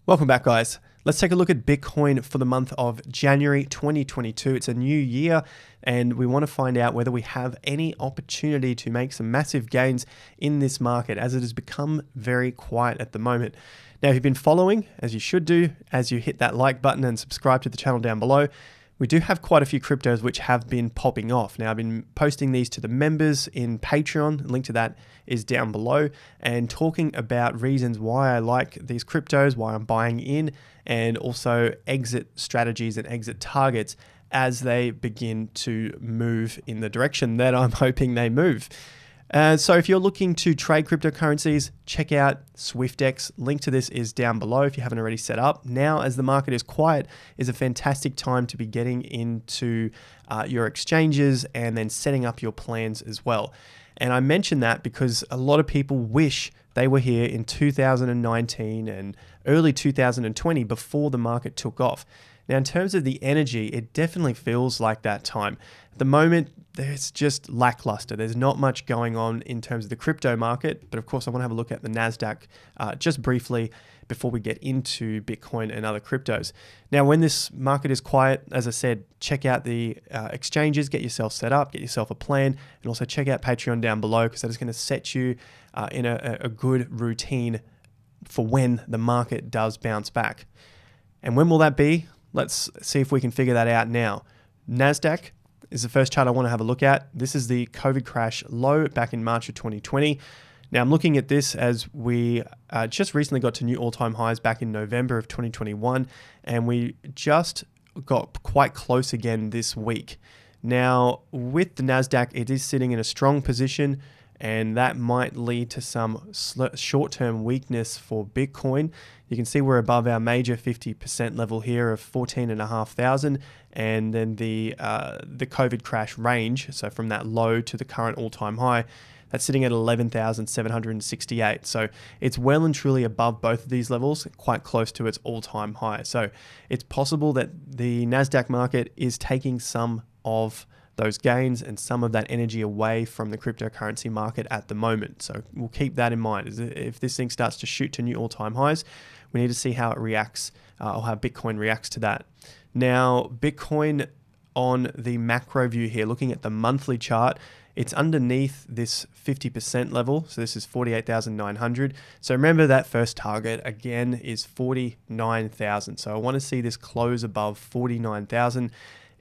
Welcome back, guys. Let's take a look at Bitcoin for the month of January 2022. It's a new year, and we want to find out whether we have any opportunity to make some massive gains in this market, as it has become very quiet at the moment. Now, if you've been following, as you should do, as you hit that like button and subscribe to the channel down below, we do have quite a few cryptos which have been popping off. Now, I've been posting these to the members in Patreon. The link to that is down below, and talking about reasons why I like these cryptos, why I'm buying in, and also exit strategies and exit targets as they begin to move in the direction that I'm hoping they move. So if you're looking to trade cryptocurrencies, check out SwiftX. Link to this is down below if you haven't already set up. Now, as the market is quiet, is a fantastic time to be getting into your exchanges and then setting up your plans as well. And I mention that because a lot of people wish they were here in 2019 and early 2020 before the market took off. Now, in terms of the energy, it definitely feels like that time. At the moment, there's just lackluster. There's not much going on in terms of the crypto market, but of course I want to have a look at the NASDAQ just briefly before we get into Bitcoin and other cryptos. Now, when this market is quiet, as I said, check out the exchanges, get yourself set up, get yourself a plan, and also check out Patreon down below, because that is going to set you in a good routine for when the market does bounce back. And when will that be? Let's see if we can figure that out now. NASDAQ is the first chart I want to have a look at. This is the COVID crash low back in March of 2020. Now, I'm looking at this as we just recently got to new all-time highs back in November of 2021, and we just got quite close again this week. Now, with the NASDAQ, it is sitting in a strong position, and that might lead to some short-term weakness for Bitcoin. You can see we're above our major 50% level here of 14,500, and then the COVID crash range, so from that low to the current all-time high, that's sitting at 11,768. So it's well and truly above both of these levels, quite close to its all-time high. So it's possible that the NASDAQ market is taking some of those gains and some of that energy away from the cryptocurrency market at the moment. So we'll keep that in mind. If this thing starts to shoot to new all-time highs, we need to see how it reacts, or how Bitcoin reacts to that. Now, Bitcoin on the macro view here, looking at the monthly chart, it's underneath this 50% level. So this is 48,900. So remember, that first target again is 49,000. So I want to see this close above 49,000.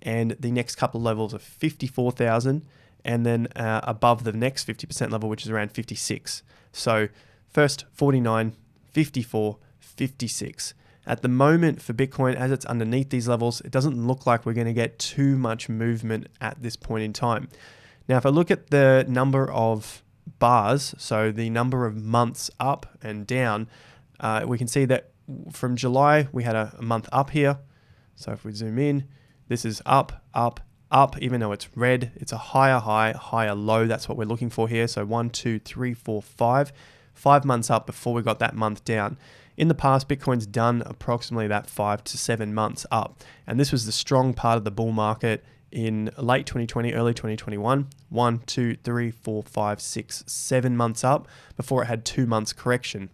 And the next couple of levels are 54,000, and then above the next 50% level, which is around 56. So first 49, 54, 56. At the moment for Bitcoin, as it's underneath these levels, it doesn't look like we're going to get too much movement at this point in time. Now, if I look at the number of bars, so the number of months up and down, we can see that from July, we had a month up here. So if we zoom in, this is up, up, up. Even though it's red, it's a higher high, higher low. That's what we're looking for here. So 1, 2, 3, 4, 5. 5 months up before we got that month down. In the past, Bitcoin's done approximately that 5 to 7 months up. And this was the strong part of the bull market in late 2020, early 2021. 1, 2, 3, 4, 5, 6, 7 months up before it had 2 months correction.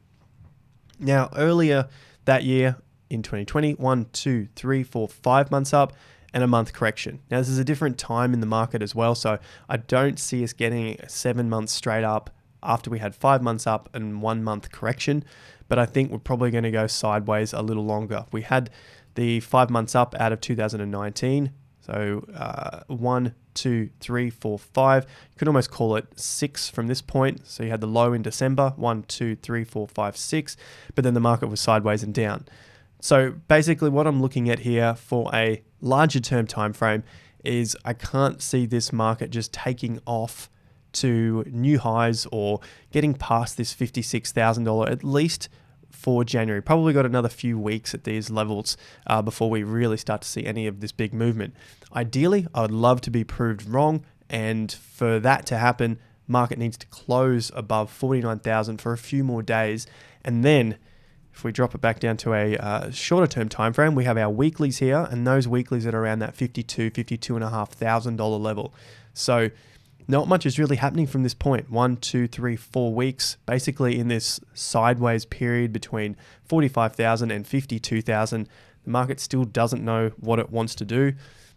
Now, earlier that year in 2020, 1, 2, 3, 4, 5 months up, and a month correction. Now, this is a different time in the market as well, so I don't see us getting 7 months straight up after we had 5 months up and 1 month correction, but I think we're probably going to go sideways a little longer. We had the 5 months up out of 2019, so 1, 2, 3, 4, 5. You could almost call it 6 from this point. So you had the low in December, 1, 2, 3, 4, 5, 6, but then the market was sideways and down. So basically what I'm looking at here for a larger term time frame is I can't see this market just taking off to new highs or getting past this $56,000 at least for January. Probably got another few weeks at these levels before we really start to see any of this big movement. Ideally, I would love to be proved wrong, and for that to happen, market needs to close above 49,000 for a few more days, and then if we drop it back down to a shorter term time frame, we have our weeklies here, and those weeklies are around that $52,500 level. So not much is really happening from this point. 1, 2, 3, 4 weeks, basically in this sideways period between 45,000 and 52,000. The market still doesn't know what it wants to do.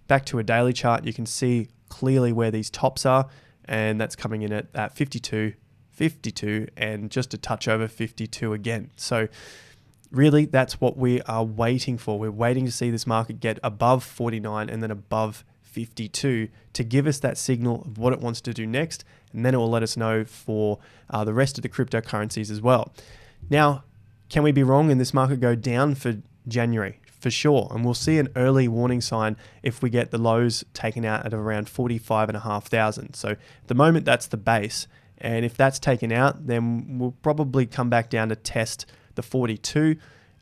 Back to a daily chart, you can see clearly where these tops are, and that's coming in at 52, 52, and just a touch over 52 again. So really, that's what we are waiting for. We're waiting to see this market get above 49 and then above 52 to give us that signal of what it wants to do next, and then it will let us know for the rest of the cryptocurrencies as well. Now, can we be wrong and this market go down for January? For sure, and we'll see an early warning sign if we get the lows taken out at around 45,500. So at the moment, that's the base, and if that's taken out, then we'll probably come back down to test the 42,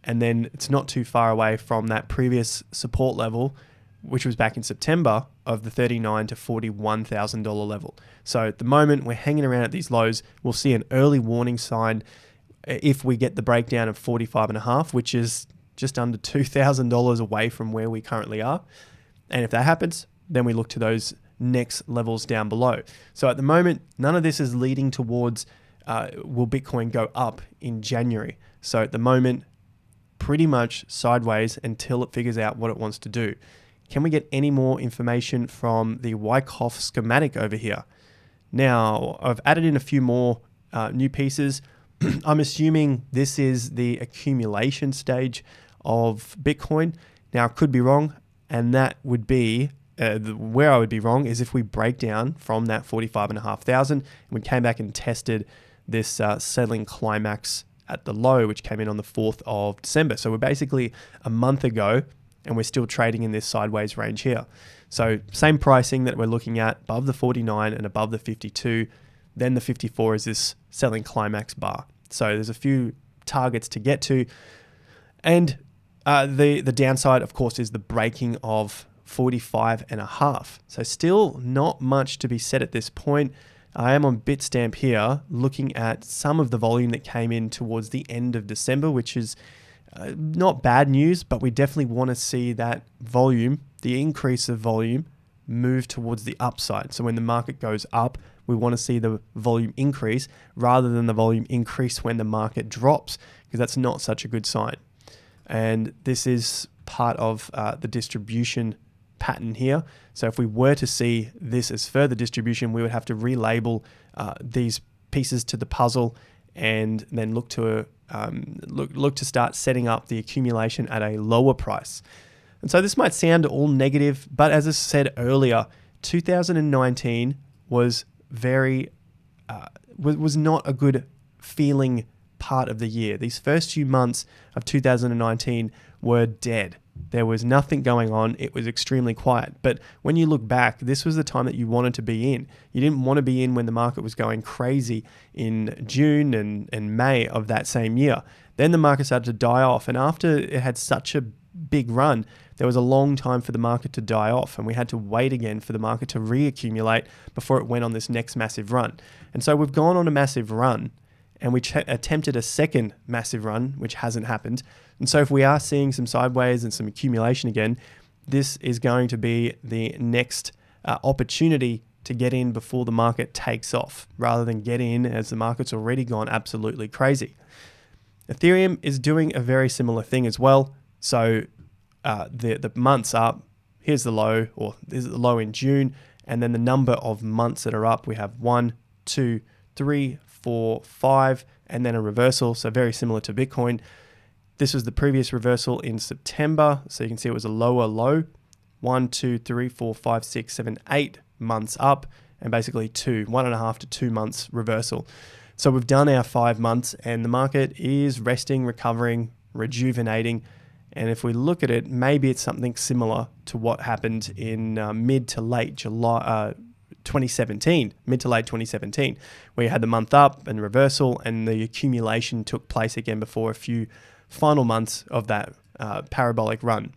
and then it's not too far away from that previous support level, which was back in September, of the $39,000 to $41,000 level. So at the moment, we're hanging around at these lows. We'll see an early warning sign if we get the breakdown of 45.5, which is just under $2,000 away from where we currently are. And if that happens, then we look to those next levels down below. So at the moment, none of this is leading towards will Bitcoin go up in January. So at the moment, pretty much sideways until it figures out what it wants to do. Can we get any more information from the Wyckoff schematic over here? Now, I've added in a few more new pieces. I'm assuming this is the accumulation stage of Bitcoin. Now, I could be wrong, and that would be where I would be wrong is if we break down from that 45,500 and we came back and tested this selling climax at the low, which came in on the 4th of December. So we're basically a month ago, and we're still trading in this sideways range here. So same pricing that we're looking at above the 49 and above the 52. Then the 54 is this selling climax bar. So there's a few targets to get to. And the downside, of course, is the breaking of 45.5. So still not much to be said at this point. I am on Bitstamp here looking at some of the volume that came in towards the end of December, which is not bad news, but we definitely want to see that volume, the increase of volume, move towards the upside. So when the market goes up, we want to see the volume increase rather than the volume increase when the market drops, because that's not such a good sign. And this is part of the distribution pattern here. So if we were to see this as further distribution, we would have to relabel these pieces to the puzzle and then look to start setting up the accumulation at a lower price. And so this might sound all negative, but as I said earlier, 2019 was was not a good feeling part of the year. These first few months of 2019 were dead. There was nothing going on. It was extremely quiet. But when you look back, this was the time that you wanted to be in. You didn't want to be in when the market was going crazy in June and May of that same year. Then the market started to die off. And after it had such a big run, there was a long time for the market to die off. And we had to wait again for the market to reaccumulate before it went on this next massive run. And so we've gone on a massive run. And we attempted a second massive run, which hasn't happened. And so if we are seeing some sideways and some accumulation again, this is going to be the next opportunity to get in before the market takes off, rather than get in as the market's already gone absolutely crazy. Ethereum is doing a very similar thing as well. So the months up, here's the low, or this is the low in June, and then the number of months that are up, we have 1, 2, 3, 4, 5, and then a reversal. So very similar to Bitcoin. This was the previous reversal in September. So you can see it was a lower low. 1, 2, 3, 4, 5, 6, 7, 8 months up, and basically 1.5 to 2 months reversal. So we've done our 5 months, and the market is resting, recovering, rejuvenating. And if we look at it, maybe it's something similar to what happened in mid to late 2017, mid to late 2017, where you had the month up and reversal, and the accumulation took place again before a few final months of that parabolic run.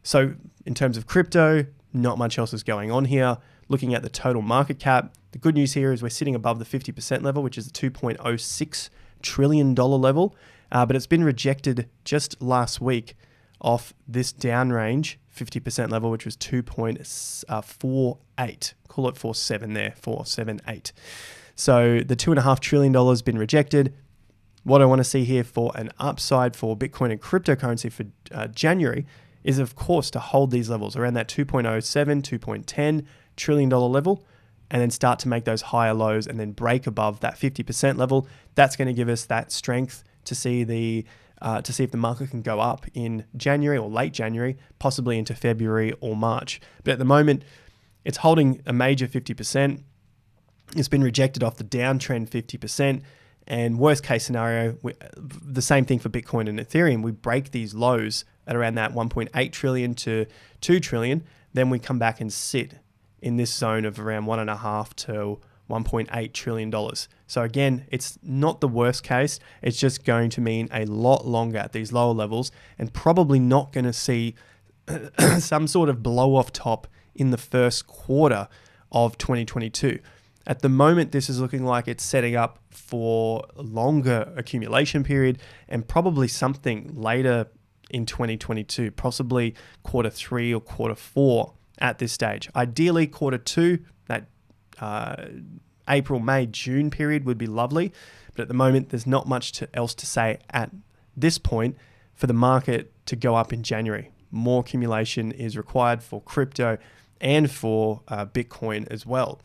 So in terms of crypto, not much else is going on here. Looking at the total market cap, the good news here is we're sitting above the 50% level, which is the $2.06 trillion level, but it's been rejected just last week off this down range 50% level, which was 2.48. Call it 47 there, 478. So the $2.5 trillion has been rejected. What I want to see here for an upside for Bitcoin and cryptocurrency for January is, of course, to hold these levels around that 2.07, 2.10 trillion dollar level, and then start to make those higher lows and then break above that 50% level. That's going to give us that strength to see if the market can go up in January or late January, possibly into February or March. But at the moment, it's holding a major 50%. It's been rejected off the downtrend 50%. And worst case scenario, the same thing for Bitcoin and Ethereum. We break these lows at around that 1.8 trillion to 2 trillion. Then we come back and sit in this zone of around $1.5 to $1.8 trillion. So again, it's not the worst case. It's just going to mean a lot longer at these lower levels and probably not going to see some sort of blow off top in the first quarter of 2022. At the moment, this is looking like it's setting up for a longer accumulation period and probably something later in 2022, possibly quarter 3 or quarter 4 at this stage. Ideally, quarter 2, that April, May, June period would be lovely. But at the moment, there's not much else to say at this point for the market to go up in January. More accumulation is required for crypto and for Bitcoin as well.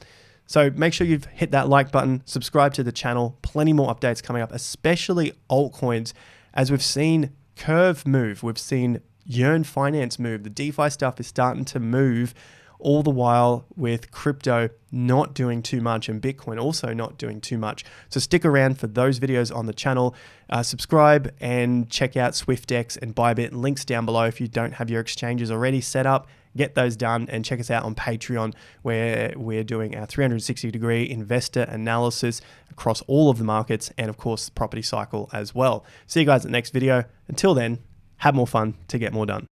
So make sure you've hit that like button, subscribe to the channel, plenty more updates coming up, especially altcoins. As we've seen Curve move, we've seen Yearn Finance move, the DeFi stuff is starting to move, all the while with crypto not doing too much and Bitcoin also not doing too much. So stick around for those videos on the channel. Subscribe and check out SwiftX and Bybit. Links down below if you don't have your exchanges already set up. Get those done and check us out on Patreon, where we're doing our 360-degree investor analysis across all of the markets and, of course, the property cycle as well. See you guys at the next video. Until then, have more fun to get more done.